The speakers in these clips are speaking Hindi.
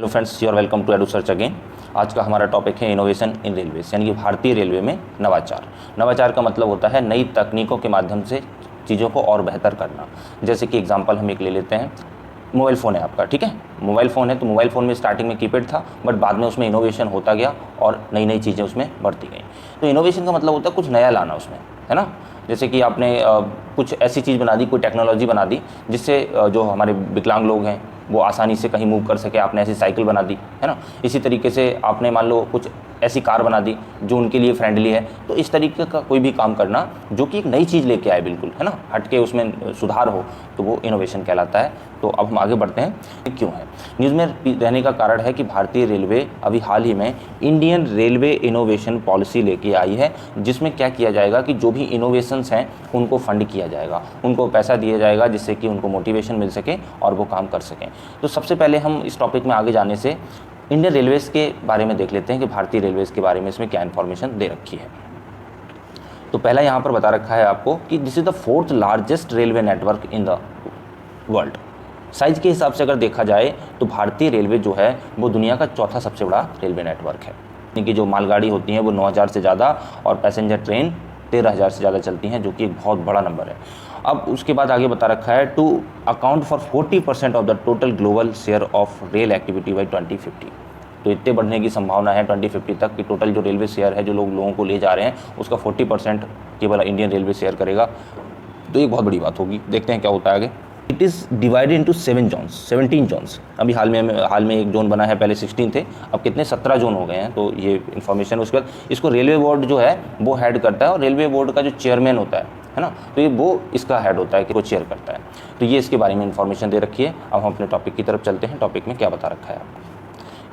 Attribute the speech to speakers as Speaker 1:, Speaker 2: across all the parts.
Speaker 1: Hello friends, you are welcome to Edu Search again. आज का हमारा टॉपिक है इनोवेशन इन रेलवे, यानी कि भारतीय रेलवे में नवाचार। नवाचार का मतलब होता है नई तकनीकों के माध्यम से चीज़ों को और बेहतर करना। जैसे कि एग्जांपल हम एक ले लेते हैं, मोबाइल फ़ोन है आपका, ठीक है। मोबाइल फ़ोन है तो मोबाइल फ़ोन में स्टार्टिंग में कीपैड था, बट बाद में उसमें इनोवेशन होता गया और नई नई चीज़ें उसमें बढ़ती गई। तो इनोवेशन का मतलब होता है कुछ नया लाना उसमें, है ना। जैसे कि आपने कुछ ऐसी चीज़ बना दी, कोई टेक्नोलॉजी बना दी जिससे जो हमारे विकलांग लोग हैं वो आसानी से कहीं मूव कर सके। आपने ऐसी साइकिल बना दी, है ना। इसी तरीके से आपने मान लो कुछ ऐसी कार बना दी जो उनके लिए फ्रेंडली है। तो इस तरीके का कोई भी काम करना जो कि एक नई चीज़ लेके आए, बिल्कुल, है ना, हट के उसमें सुधार हो, तो वो इनोवेशन कहलाता है। तो अब हम आगे बढ़ते हैं, क्यों है न्यूज़ में रहने का कारण है कि भारतीय रेलवे अभी हाल ही में इंडियन रेलवे इनोवेशन पॉलिसी लेके आई है, जिसमें क्या किया जाएगा कि जो भी इनोवेशंस हैं उनको फंड किया जाएगा, उनको पैसा दिया जाएगा, जिससे कि उनको मोटिवेशन मिल सके और वो काम कर सकें। तो सबसे पहले हम इस टॉपिक में आगे जाने से इंडियन रेलवेज के बारे में देख लेते हैं कि भारतीय रेलवेज के बारे में इसमें क्या इन्फॉर्मेशन दे रखी है। तो पहला यहाँ पर बता रखा है आपको कि this is the 4th largest railway network in the world. Size के हिसाब से अगर देखा जाए तो भारतीय रेलवे जो है वो दुनिया का चौथा सबसे बड़ा रेलवे नेटवर्क है। इनकी जो मालगाड़ी होती हैं वो 9,000 से ज़्यादा और पैसेंजर ट्रेन 13,000 से ज़्यादा चलती हैं, जो कि एक बहुत बड़ा नंबर है। अब उसके बाद आगे बता रखा है to account for 40% of the total global share of rail activity by 2050। तो इतने बढ़ने की संभावना है 2050 तक कि टोटल जो रेलवे शेयर है जो लोगों को ले जा रहे हैं उसका 40% केवल इंडियन रेलवे शेयर करेगा। तो ये बहुत बड़ी बात होगी। देखते हैं क्या होता है आगे। It is divided into 17 zones. अभी हाल में एक जोन बना है, पहले 16 थे, अब कितने 17 जोन हो गए हैं। तो ये इन्फॉर्मेशन, उसके बाद इसको रेलवे बोर्ड जो है वो हेड करता है, और रेलवे बोर्ड का जो चेयरमैन होता है ना, तो ये वो इसका हेड होता है कि वो चेयर करता है। तो ये इसके बारे में इन्फॉर्मेशन दे रखी है। अब हम अपने टॉपिक की तरफ चलते हैं। टॉपिक में क्या बता रखा है आपको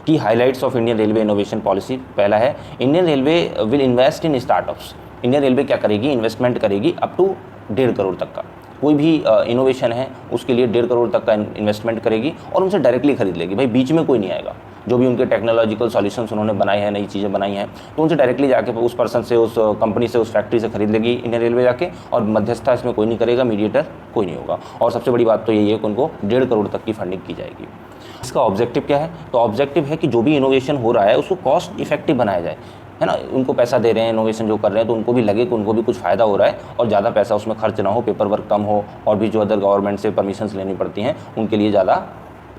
Speaker 1: कि highlights of Indian railway innovation policy. पहला है Indian railway will invest in startups. Indian railway क्या करेगी, इन्वेस्टमेंट करेगी अप टू 1.5 करोड़ तक का। कोई भी इनोवेशन है उसके लिए 1.5 करोड़ तक का इन्वेस्टमेंट करेगी और उनसे डायरेक्टली खरीद लेगी। भाई बीच में कोई नहीं आएगा। जो भी उनके टेक्नोलॉजिकल सॉल्यूशंस उन्होंने बनाए हैं, नई चीज़ें बनाई हैं, तो उनसे डायरेक्टली जाके उस पर्सन से, उस कंपनी से, उस फैक्ट्री से खरीद लेगी इंडियन रेलवे जाके, और मध्यस्थता इसमें कोई नहीं करेगा, मीडिएटर कोई नहीं होगा। और सबसे बड़ी बात तो यही है कि उनको 1.5 करोड़ तक की फंडिंग की जाएगी। इसका ऑब्जेक्टिव क्या है? तो ऑब्जेक्टिव है कि जो भी इनोवेशन हो रहा है उसको कॉस्ट इफेक्टिव बनाया जाए, है ना। उनको पैसा दे रहे हैं, इनोवेशन जो कर रहे हैं, तो उनको भी लगे कि उनको भी कुछ फ़ायदा हो रहा है और ज़्यादा पैसा उसमें खर्च ना हो, पेपर वर्क कम हो, और भी जो अदर गवर्नमेंट से परमिशंस लेनी पड़ती हैं उनके लिए ज़्यादा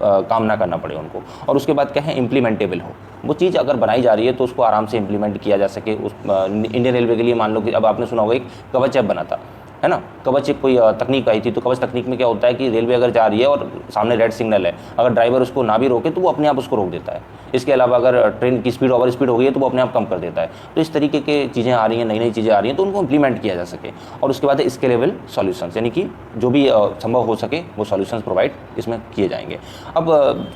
Speaker 1: काम ना करना पड़े उनको। और उसके बाद क्या है, इम्प्लीमेंटेबल हो। वो चीज़ अगर बनाई जा रही है तो उसको आराम से इम्प्लीमेंट किया जा सके। उस इंडियन रेलवे के लिए मान लो कि अब आपने सुना होगा एक कवच ऐप बना था, है ना। कवच एक कोई तकनीक आई थी। तो कवच तकनीक में क्या होता है कि रेलवे अगर जा रही है और सामने रेड सिग्नल है, अगर ड्राइवर उसको ना भी रोके तो वो अपने आप उसको रोक देता है। इसके अलावा अगर ट्रेन की स्पीड ओवर स्पीड हो गई है तो वो अपने आप कम कर देता है। तो इस तरीके के चीज़ें आ रही हैं, नई नई चीज़ें आ रही हैं, तो उनको इम्प्लीमेंट किया जा सके। और उसके बाद स्केलेबल सॉल्यूशंस, यानी कि जो भी संभव हो सके वो सॉल्यूशंस प्रोवाइड इसमें किए जाएंगे। अब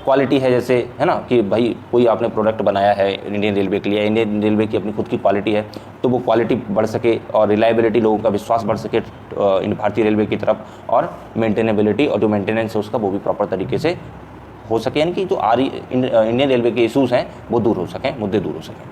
Speaker 1: क्वालिटी है, जैसे, है ना, कि भाई कोई आपने प्रोडक्ट बनाया है इंडियन रेलवे के लिए, इंडियन रेलवे की अपनी खुद की क्वालिटी है, तो वो क्वालिटी बढ़ सके और रिलायबिलिटी, लोगों का विश्वास बढ़ सके भारतीय रेलवे की तरफ, और मेंटेनेबिलिटी, और जो मेंटेनेंस है उसका वो भी प्रॉपर तरीके से हो सके, यानी कि जो इंडियन रेलवे के इशूज़ हैं वो दूर हो सकें, मुद्दे दूर हो सकें।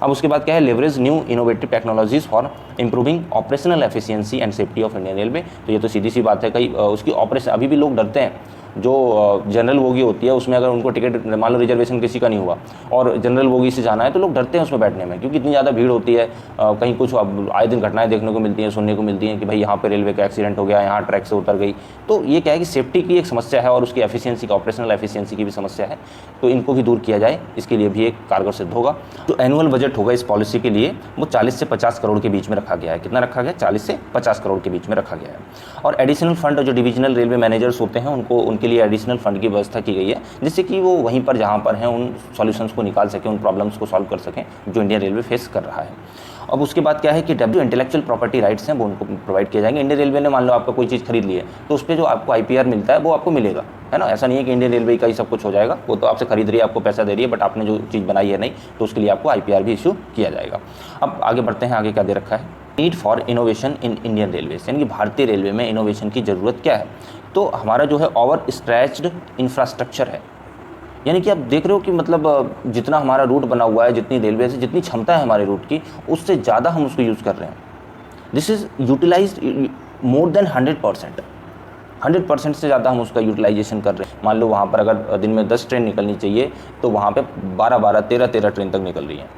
Speaker 1: अब उसके बाद क्या है, leverage new innovative technologies for improving operational efficiency and safety of Indian railway. तो ये तो सीधी सी बात है। कई उसकी ऑपरेशन, अभी भी लोग डरते हैं। जो जनरल बोगी होती है उसमें अगर उनको टिकट, मान लो रिजर्वेशन किसी का नहीं हुआ और जनरल बोगी से जाना है, तो लोग डरते हैं उसमें बैठने में, क्योंकि इतनी ज़्यादा भीड़ होती है। कहीं कुछ आए दिन घटनाएं देखने को मिलती हैं, सुनने को मिलती हैं कि भाई यहाँ पे रेलवे का एक्सीडेंट हो गया, यहाँ ट्रैक से उतर गई। तो ये क्या है कि सेफ्टी की एक समस्या है और उसकी एफिशिएंसी की, ऑपरेशनल एफिशिएंसी की भी समस्या है। तो इनको भी दूर किया जाए, इसके लिए भी एक कारगर सिद्ध होगा। जो एनुअल बजट होगा इस पॉलिसी के लिए वो 40 से 50 करोड़ के बीच में रखा गया है। कितना रखा गया? 40 से 50 करोड़ के बीच में रखा गया है। और एडिशनल फंड, जो डिविजनल रेलवे मैनेजर्स होते हैं उनके लिए एडिशनल फंड की व्यवस्था की गई है, जिससे कि वो वहीं पर जहाँ पर हैं उन सॉल्यूशंस को निकाल सकें, उन प्रॉब्लम्स को सॉल्व कर सकें जो इंडियन रेलवे फेस कर रहा है। अब उसके बाद क्या है कि जो इंटेलेक्चुअल प्रॉपर्टी राइट्स हैं वो उनको प्रोवाइड किए जाएंगे। इंडियन रेलवे ने मान लो आपका कोई चीज़ खरीद ली है तो उस पर जो आपको IPR मिलता है वो आपको मिलेगा, है ना। ऐसा नहीं है कि इंडियन रेलवे का ही सब कुछ हो जाएगा। वो तो आपसे खरीद रही है, आपको पैसा दे रही है, बट आपने जो चीज़ बनाई है नहीं, तो उसके लिए आपको IPR भी इशू किया जाएगा। अब आगे बढ़ते हैं, आगे क्या दे रखा है, need for innovation in Indian railway, यानी कि भारतीय रेलवे में इनोवेशन की ज़रूरत क्या है। तो हमारा जो है ओवर स्ट्रेच्ड इंफ्रास्ट्रक्चर है, यानी कि आप देख रहे हो कि मतलब जितना हमारा रूट बना हुआ है, जितनी रेलवे से जितनी क्षमता है हमारे रूट की, उससे ज़्यादा हम उसको यूज़ कर रहे हैं। This is utilised more than 100%। 100% से ज़्यादा हम उसका यूटिलाइजेशन कर रहे हैं। मान लो वहाँ पर अगर दिन में 10 ट्रेन निकलनी चाहिए तो वहाँ पे 12-12, 13-13 ट्रेन तक निकल रही हैं।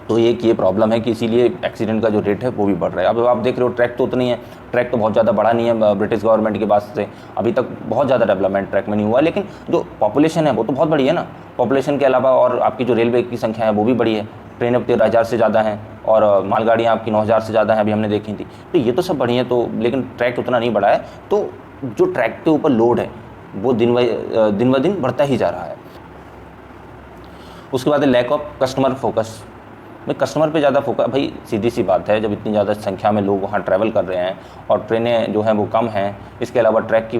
Speaker 1: तो ये प्रॉब्लम है कि इसीलिए एक्सीडेंट का जो रेट है वो भी बढ़ रहा है। अब आप देख रहे हो ट्रैक तो उतनी है, ट्रैक तो बहुत ज़्यादा बढ़ा नहीं है ब्रिटिश गवर्नमेंट के पास से, अभी तक बहुत ज़्यादा डेवलपमेंट ट्रैक में नहीं हुआ, लेकिन जो पॉपुलेशन है वो तो बहुत बड़ी है ना। पॉपुलेशन के अलावा और आपकी जो रेलवे की संख्या है वो भी बड़ी है, ट्रेन अब 13,000 से ज़्यादा हैं और मालगाड़ियाँ आपकी 9,000 से ज़्यादा हैं, अभी हमने देखी थी। तो ये तो सब बढ़ी है, तो लेकिन ट्रैक उतना नहीं बढ़ा है, तो जो ट्रैक के ऊपर लोड है वो दिन ब दिन बढ़ता ही जा रहा है। उसके बाद है लैक ऑफ कस्टमर फोकस। भाई कस्टमर पे ज़्यादा फोकस, भाई सीधी सी बात है, जब इतनी ज़्यादा संख्या में लोग वहाँ ट्रैवल कर रहे हैं और ट्रेनें जो हैं वो कम हैं, इसके अलावा ट्रैक की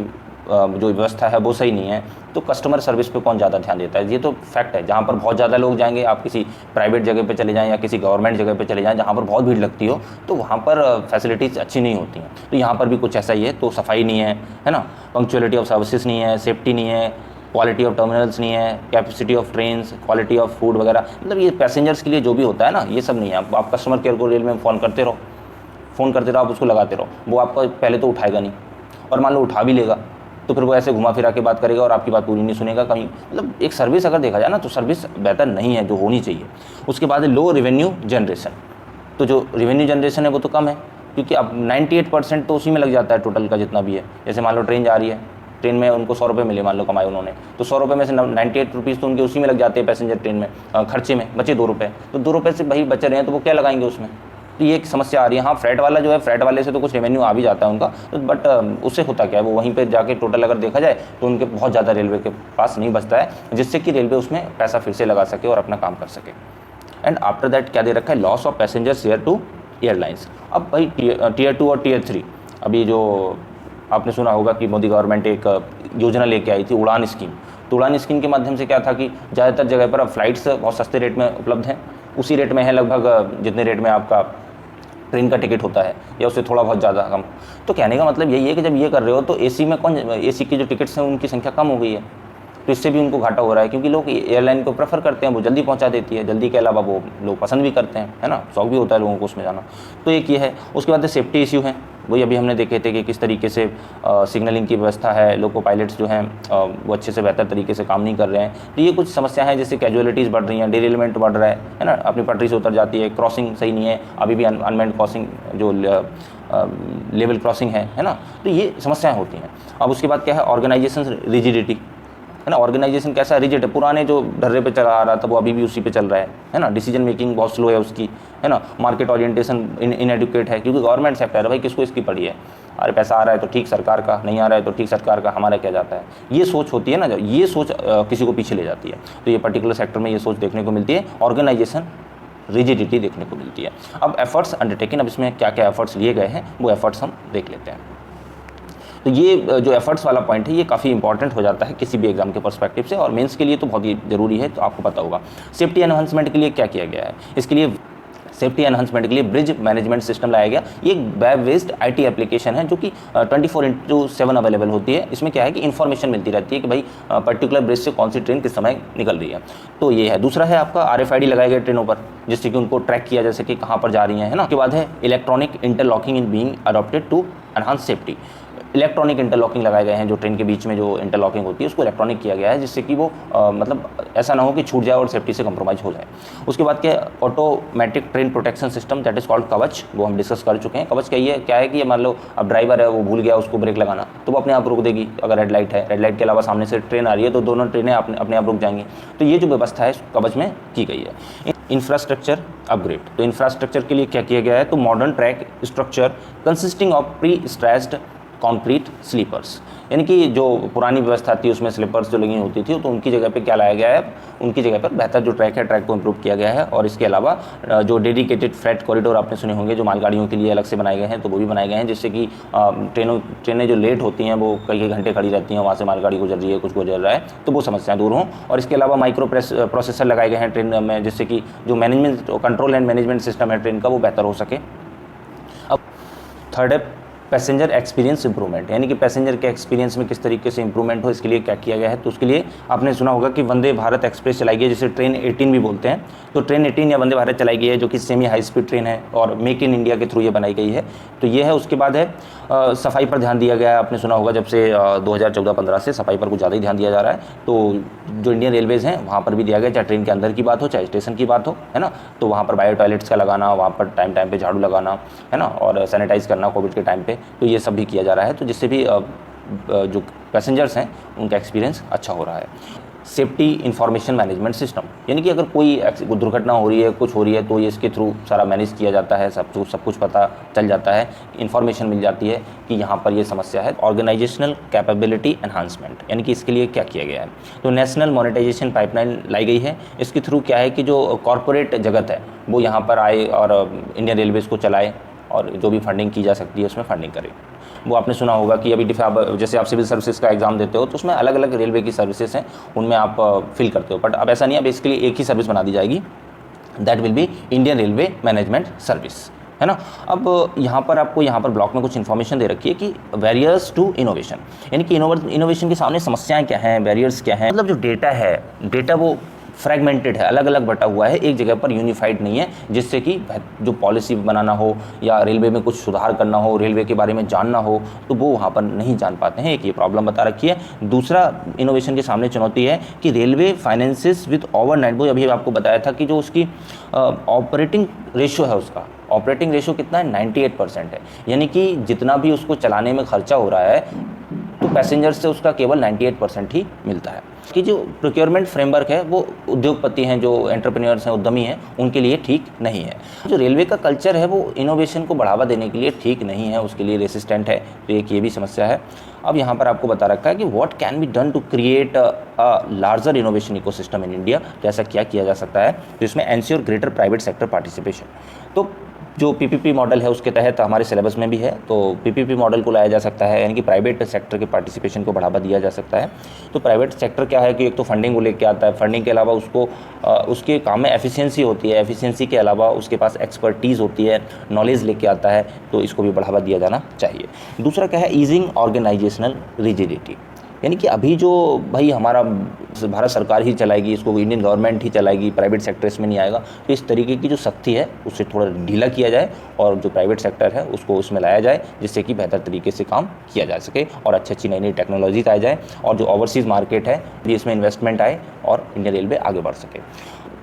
Speaker 1: जो व्यवस्था है वो सही नहीं है, तो कस्टमर सर्विस पे कौन ज़्यादा ध्यान देता है। ये तो फैक्ट है। जहाँ पर बहुत ज़्यादा लोग जाएंगे, आप किसी प्राइवेट जगह पे चले जाएं या किसी गवर्नमेंट जगह पे चले जाएं जहाँ पर बहुत भीड़ लगती हो, तो वहाँ पर फैसिलिटीज़ अच्छी नहीं होती हैं। तो यहाँ पर भी कुछ ऐसा ही है। तो सफाई नहीं है ना, पंक्चुअलिटी ऑफ सर्विसेज नहीं है, सेफ्टी नहीं है, क्वालिटी ऑफ टर्मिनल्स नहीं है, capacity of trains, quality of food वगैरह, मतलब ये पैसेंजर्स के लिए जो भी होता है ना, ये सब नहीं है। आप कस्टमर केयर को रेलवे में फ़ोन करते रहो, आप उसको लगाते रहो, वो आपको पहले तो उठाएगा नहीं, और मान लो उठा भी लेगा तो फिर वो ऐसे घुमा फिरा के बात करेगा और आपकी बात पूरी नहीं सुनेगा कहीं। मतलब एक सर्विस अगर देखा जाए ना तो सर्विस बेहतर नहीं है जो होनी चाहिए। उसके बाद है लो रेवेन्यू जनरेशन। तो जो रेवेन्यू जनरेशन है वो तो कम है, क्योंकि अब 98% तो उसी में लग जाता है टोटल का जितना भी है। जैसे मान लो ट्रेन जा रही है, ट्रेन में उनको 100 रुपये मिले, मान लो कमाए उन्होंने, तो 100 रुपये में से 98 रुपीज़ तो उनके उसी में लग जाते हैं पैसेंजर ट्रेन में खर्चे में, बचे 2 रुपये। तो 2 रुपये से भाई बचे रहे हैं तो वो क्या लगाएंगे उसमें। तो ये एक समस्या आ रही है। हाँ, फ्लैट वाला जो है, फ्लैट वाले से तो कुछ रेवेन्यू आ भी जाता है उनका, तो बट उससे होता क्या है, वो वहीं पे जाके टोटल अगर देखा जाए तो उनके बहुत ज़्यादा रेलवे के पास नहीं बचता है, जिससे कि रेलवे उसमें पैसा फिर से लगा सके और अपना काम कर सके। एंड आफ्टर दैट क्या दे रखा है, loss of passenger share to airlines. अब भाई टीयर 2 और टीयर 3, अभी जो आपने सुना होगा कि मोदी गवर्नमेंट एक योजना लेके आई थी, उड़ान स्कीम। तो उड़ान स्कीम के माध्यम से क्या था कि ज़्यादातर जगह पर अब फ्लाइट्स बहुत सस्ते रेट में उपलब्ध हैं, उसी रेट में है लगभग जितने रेट में आपका ट्रेन का टिकट होता है, या उससे थोड़ा बहुत ज़्यादा कम। तो कहने का मतलब यही है कि जब ये कर रहे हो तो एसी में एसी की जो टिकट्स हैं उनकी संख्या कम हो गई है, तो इससे भी उनको घाटा हो रहा है, क्योंकि लोग एयरलाइन को प्रेफर करते हैं, वो जल्दी पहुंचा देती है, जल्दी के अलावा वो लोग पसंद भी करते हैं, है ना, शौक भी होता है लोगों को उसमें जाना। तो एक ये है। उसके बाद सेफ्टी इश्यू है, वही अभी हमने देखे थे कि किस तरीके से सिग्नलिंग की व्यवस्था है, लोको पायलट्स जो हैं वो अच्छे से बेहतर तरीके से काम नहीं कर रहे हैं। तो ये कुछ समस्या है, जैसे कैजुअलिटीज़ बढ़ रही हैं, डिरेलमेंट बढ़ रहा है ना, अपनी पटरी से उतर जाती है, क्रॉसिंग सही नहीं है, अभी भी अनमेन्ड क्रॉसिंग जो लेवल क्रॉसिंग है ना, तो ये समस्याएं होती हैं। अब उसके बाद क्या है, ऑर्गेनाइजेशन रिजिडिटी, है ना। ऑर्गेनाइजेशन कैसा रिजिड है, पुराने जो ढर्रे पे चला आ रहा था वो अभी भी उसी पे चल रहा है ना। डिसीजन मेकिंग बहुत स्लो है उसकी, है ना। मार्केट ओरिएंटेशन इनएडुकेट है, क्योंकि गवर्नमेंट सेक्टर है भाई, किसको इसकी पड़ी है, अरे पैसा आ रहा है तो ठीक सरकार का, नहीं आ रहा है तो ठीक सरकार का, हमारा क्या जाता है, ये सोच होती है ना। जो ये सोच किसी को पीछे ले जाती है, तो ये पर्टिकुलर सेक्टर में ये सोच देखने को मिलती है, ऑर्गेनाइजेशन रिजिडिटी देखने को मिलती है। अब एफर्ट्स अंडरटेकन, अब इसमें क्या क्या एफर्ट्स लिए गए हैं वो एफर्ट्स हम देख लेते हैं। तो ये जो एफर्ट्स वाला पॉइंट है ये काफ़ी इंपॉर्टेंट हो जाता है किसी भी एग्जाम के पर्सपेक्टिव से, और मेंस के लिए तो बहुत ही ज़रूरी है, तो आपको पता होगा। सेफ्टी एनहांसमेंट के लिए क्या किया गया है, इसके लिए सेफ्टी एनहांसमेंट के लिए ब्रिज मैनेजमेंट सिस्टम लाया गया। ये एक वेब बेस्ड आईटी एप्लीकेशन है जो कि 24/7 अवेलेबल होती है। इसमें क्या है कि इन्फॉर्मेशन मिलती रहती है कि भाई पर्टिकुलर ब्रिज से कौन सी ट्रेन किस समय निकल रही है। तो ये है। दूसरा है आपका RFID लगाए गए ट्रेनों पर, जिससे कि उनको ट्रैक किया जा सके कहाँ पर जा रही है ना। उसके बाद है electronic interlocking in being adopted to enhance safety. Electronic interlocking लगाए गए हैं, जो ट्रेन के बीच में जो इंटरलॉकिंग होती है उसको इलेक्ट्रॉनिक किया गया है, जिससे कि वो मतलब ऐसा ना हो कि छूट जाए और सेफ्टी से कंप्रोमाइज़ हो जाए। उसके बाद क्या, automatic train protection system, that is called कवच, वो हम डिस्कस कर चुके हैं। कवच क्या है कि मान लो अब ड्राइवर है वो भूल गया उसको ब्रेक लगाना, तो वो अपने आप रोक देगी। अगर रेड लाइट है, रेड लाइट के अलावा सामने से ट्रेन आ रही है तो दोनों ट्रेनें अपने आप रुक जाएंगी। तो ये जो व्यवस्था है कवच में की गई है। इंफ्रास्ट्रक्चर अपग्रेड, तो इंफ्रास्ट्रक्चर के लिए क्या किया गया है, तो modern track structure consisting of prestressed concrete sleepers, यानी कि जो पुरानी व्यवस्था थी उसमें स्लीपर्स जो लगी होती थी, तो उनकी जगह पे क्या लाया गया है, उनकी जगह पर बेहतर जो ट्रैक है, ट्रैक को इम्प्रूव किया गया है। और इसके अलावा जो डेडिकेटेड फ्रेट कॉरिडोर आपने सुने होंगे जो मालगाड़ियों के लिए अलग से बनाए गए हैं, तो वो भी बनाए गए हैं, जिससे कि ट्रेनें जो लेट होती हैं वो कई घंटे खड़ी रहती हैं, वहाँ से मालगाड़ी गुजर रही है, कुछ गुजर रहा है, तो वो समस्याएं दूर हों। और इसके अलावा माइक्रो प्रोसेसर लगाए गए हैं ट्रेन में, जिससे कि जो management control and management system है ट्रेन का वो बेहतर हो सके। अब थर्ड है पैसेंजर एक्सपीरियंस इंप्रूवमेंट, यानी कि पैसेंजर के एक्सपीरियंस में किस तरीके से इंप्रूवमेंट हो, इसके लिए क्या किया गया है। तो उसके लिए आपने सुना होगा कि वंदे भारत एक्सप्रेस चलाई गई है, जिसे ट्रेन 18 भी बोलते हैं। तो ट्रेन 18 या वंदे भारत चलाई गई है, जो कि सेमी हाई स्पीड ट्रेन है और मेक इन इंडिया के थ्रू ये बनाई गई है। तो ये है। उसके बाद है सफाई पर ध्यान दिया गया है। आपने सुना होगा जब से 2014-15 से सफाई पर कुछ ज़्यादा ही ध्यान दिया जा रहा है। तो जो इंडियन रेलवेज़ हैं वहाँ पर भी दिया गया, चाहे ट्रेन के अंदर की बात हो चाहे स्टेशन की बात हो, है ना। तो वहाँ पर बायो टॉयलेट्स का लगाना, वहाँ पर टाइम टाइम पे झाड़ू लगाना, है ना, और सैनिटाइज़ करना कोविड के टाइम पे, तो ये सब भी किया जा रहा है। तो जिससे भी जो पैसेंजर्स हैं उनका एक्सपीरियंस अच्छा हो रहा है। सेफ्टी इंफॉर्मेशन मैनेजमेंट सिस्टम, यानी कि अगर कोई दुर्घटना हो रही है, कुछ हो रही है, तो ये इसके थ्रू सारा मैनेज किया जाता है, सब कुछ पता चल जाता है, इन्फॉर्मेशन मिल जाती है कि यहाँ पर ये समस्या है। ऑर्गेनाइजेशनल कैपेबिलिटी एनहांसमेंट, यानी कि इसके लिए क्या किया गया है। तो नेशनल मोनेटाइजेशन पाइपलाइन लाई गई है। इसके थ्रू क्या है कि जो कॉरपोरेट जगत है वो यहाँ पर आए और इंडियन रेलवेज़ को चलाए और जो भी फंडिंग की जा सकती है उसमें फंडिंग करें। वो आपने सुना होगा कि अभी जैसे आप सिविल सर्विसेज का एग्जाम देते हो तो उसमें अलग अलग रेलवे की सर्विसेज हैं, उनमें आप फिल करते हो, बट अब ऐसा नहीं है। अब इसके लिए एक ही सर्विस बना दी जाएगी, that will be Indian railway management service, है ना। अब यहाँ पर आपको यहाँ पर ब्लॉक में कुछ इन्फॉर्मेशन दे रखी है कि बैरियर्स टू इनोवेशन, यानी कि इनोवेशन के सामने समस्याएं क्या हैं, बैरियर्स क्या हैं। मतलब जो डेटा है, डेटा वो फ्रैगमेंटेड है, अलग अलग बटा हुआ है, एक जगह पर यूनिफाइड नहीं है, जिससे कि जो पॉलिसी बनाना हो या रेलवे में कुछ सुधार करना हो, रेलवे के बारे में जानना हो, तो वो वहाँ पर नहीं जान पाते हैं। एक ये प्रॉब्लम बता रखी है। दूसरा इनोवेशन के सामने चुनौती है कि रेलवे फाइनेंसिस विद ओवरनाइट, वो अभी आपको बताया था कि जो उसकी ऑपरेटिंग रेशो है, उसका ऑपरेटिंग रेशो कितना है, 98% है, यानी कि जितना भी उसको चलाने में खर्चा हो रहा है तो पैसेंजर से उसका केवल 98% ही मिलता है। कि जो प्रोक्योरमेंट फ्रेमवर्क है वो उद्योगपति हैं, जो एंटरप्रेन्योर्स हैं, उद्यमी हैं, उनके लिए ठीक नहीं है। जो रेलवे का कल्चर है वो इनोवेशन को बढ़ावा देने के लिए ठीक नहीं है, उसके लिए रेसिस्टेंट है। तो एक ये भी समस्या है। अब यहाँ पर आपको बता रखा है कि what can be done to create a larger innovation ecosystem in India, तो ऐसा क्या किया जा सकता है। तो इसमें ensure greater private sector participation, तो जो पीपीपी मॉडल है उसके तहत हमारे सिलेबस में भी है, तो पीपीपी मॉडल को लाया जा सकता है, यानी कि प्राइवेट सेक्टर के पार्टिसिपेशन को बढ़ावा दिया जा सकता है। तो प्राइवेट सेक्टर क्या है कि एक तो फंडिंग को लेकर आता है, फंडिंग के अलावा उसको उसके काम में एफिशिएंसी होती है, एफिशिएंसी के अलावा उसके पास एक्सपर्टीज़ होती है, नॉलेज लेके आता है, तो इसको भी बढ़ावा दिया जाना चाहिए। दूसरा क्या है, ईजिंग ऑर्गेनाइजेशनल रिजिडिटी, यानी कि अभी जो भाई हमारा भारत सरकार ही चलाएगी, इसको इंडियन गवर्नमेंट ही चलाएगी, प्राइवेट सेक्टर इसमें नहीं आएगा, तो इस तरीके की जो सख्ती है उससे थोड़ा ढीला किया जाए और जो प्राइवेट सेक्टर है उसको उसमें लाया जाए, जिससे कि बेहतर तरीके से काम किया जा सके और अच्छी नई नई टेक्नोलॉजी आ जाए और जो ओवरसीज़ मार्केट है इसमें इन्वेस्टमेंट आए और इंडियन रेलवे आगे बढ़ सके।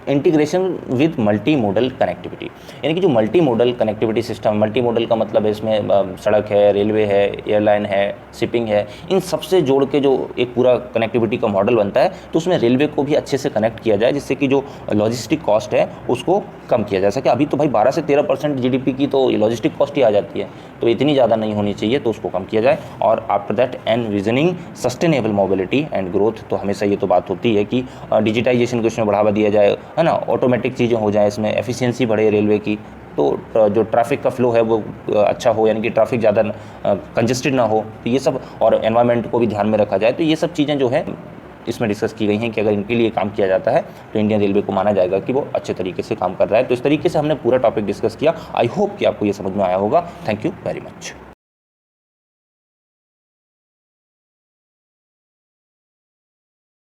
Speaker 1: Integration with multi modal connectivity, यानी कि जो multi modal connectivity system, multi modal का मतलब है इसमें सड़क है, रेलवे है, एयरलाइन है, शिपिंग है, इन सबसे जोड़ के जो एक पूरा कनेक्टिविटी का मॉडल बनता है, तो उसमें रेलवे को भी अच्छे से कनेक्ट किया जाए, जिससे कि जो लॉजिस्टिक कॉस्ट है उसको कम किया जा सके। अभी तो भाई 12 से 13% जीडीपी की तो लॉजिस्टिक कॉस्ट ही आ जाती है, तो इतनी ज़्यादा नहीं होनी चाहिए, तो उसको कम किया जाए। और after that envisioning sustainable mobility and growth, तो हमेशा ये तो बात होती है कि डिजिटाइजेशन को इसमें बढ़ावा दिया जाए, है ना, ऑटोमेटिक चीज़ें हो जाए, इसमें एफिशिएंसी बढ़े रेलवे की, तो जो ट्रैफिक का फ्लो है वो अच्छा हो, यानी कि ट्रैफिक ज़्यादा कंजेस्टेड ना हो, तो ये सब, और एनवायरनमेंट को भी ध्यान में रखा जाए। तो ये सब चीज़ें जो है इसमें डिस्कस की गई हैं कि अगर इनके लिए काम किया जाता है तो इंडियन रेलवे को माना जाएगा कि वो अच्छे तरीके से काम कर रहा है। तो इस तरीके से हमने पूरा टॉपिक डिस्कस किया। आई होप कि आपको ये समझ में आया होगा। Thank you very much.